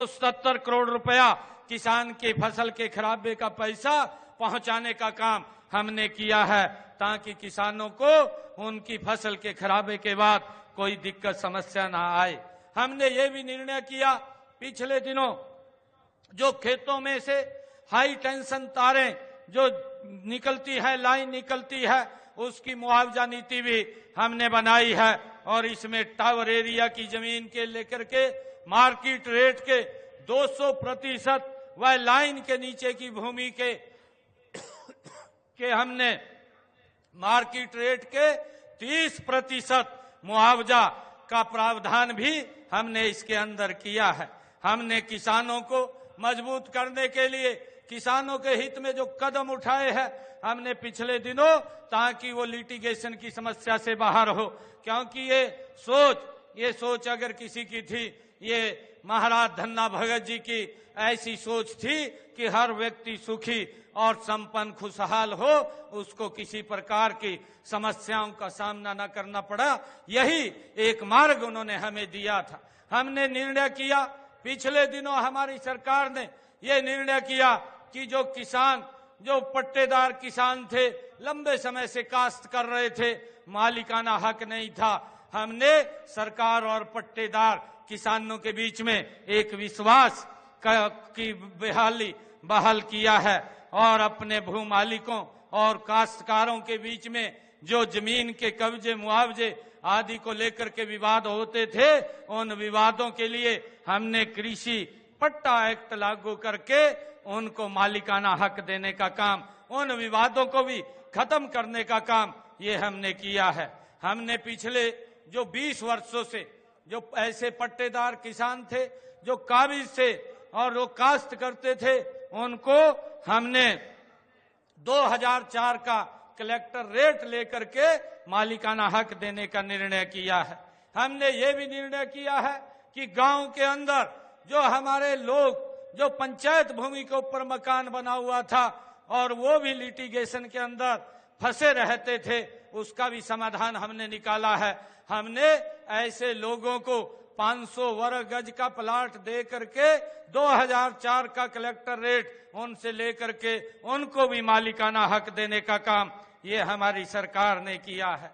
70 करोड़ रुपया किसान के फसल के खराबे का पैसा पहुंचाने का काम हमने किया है, ताकि किसानों को उनकी फसल के खराबे के बाद कोई दिक्कत समस्या ना आए। हमने ये भी निर्णय किया, पिछले दिनों जो खेतों में से हाई टेंशन तारें जो निकलती है, लाइन निकलती है, उसकी मुआवजा नीति भी हमने बनाई है और इसमें टावर एरिया की जमीन के लेकर के मार्केट रेट के 200% व लाइन के नीचे की भूमि के हमने मार्केट रेट के 30% मुआवजा का प्रावधान भी हमने इसके अंदर किया है। हमने किसानों को मजबूत करने के लिए किसानों के हित में जो कदम उठाए हैं हमने पिछले दिनों, ताकि वो लिटिगेशन की समस्या से बाहर हो, क्योंकि ये सोच अगर किसी की थी, ये महाराज धन्ना भगत जी की ऐसी सोच थी कि हर व्यक्ति सुखी और संपन्न खुशहाल हो, उसको किसी प्रकार की समस्याओं का सामना न करना पड़ा। यही एक मार्ग उन्होंने हमें दिया था। हमने निर्णय किया, पिछले दिनों हमारी सरकार ने ये निर्णय किया कि जो किसान, जो पट्टेदार किसान थे, लंबे समय से काश्त कर रहे थे, मालिकाना हक नहीं था, हमने सरकार और पट्टेदार किसानों के बीच में एक विश्वास की बहाल किया है और अपने भू मालिकों और काश्तकारों के बीच में जो जमीन के कब्जे, मुआवजे आदि को लेकर के विवाद होते थे, उन विवादों के लिए हमने कृषि पट्टा एक्ट लागू करके उनको मालिकाना हक देने का काम, उन विवादों को भी खत्म करने का काम ये हमने किया है। हमने पिछले जो 20 वर्षों से जो ऐसे पट्टेदार किसान थे जो काबिज थे और वो काश्त करते थे, उनको हमने 2004 का कलेक्टर रेट लेकर के मालिकाना हक देने का निर्णय किया है। हमने ये भी निर्णय किया है कि गांव के अंदर जो हमारे लोग जो पंचायत भूमि के ऊपर मकान बना हुआ था और वो भी लिटिगेशन के अंदर फंसे रहते थे, उसका भी समाधान हमने निकाला है। हमने ऐसे लोगों को 500 वर्ग गज का प्लाट दे करके 2004 का कलेक्टर रेट उनसे लेकर के उनको भी मालिकाना हक देने का काम ये हमारी सरकार ने किया है।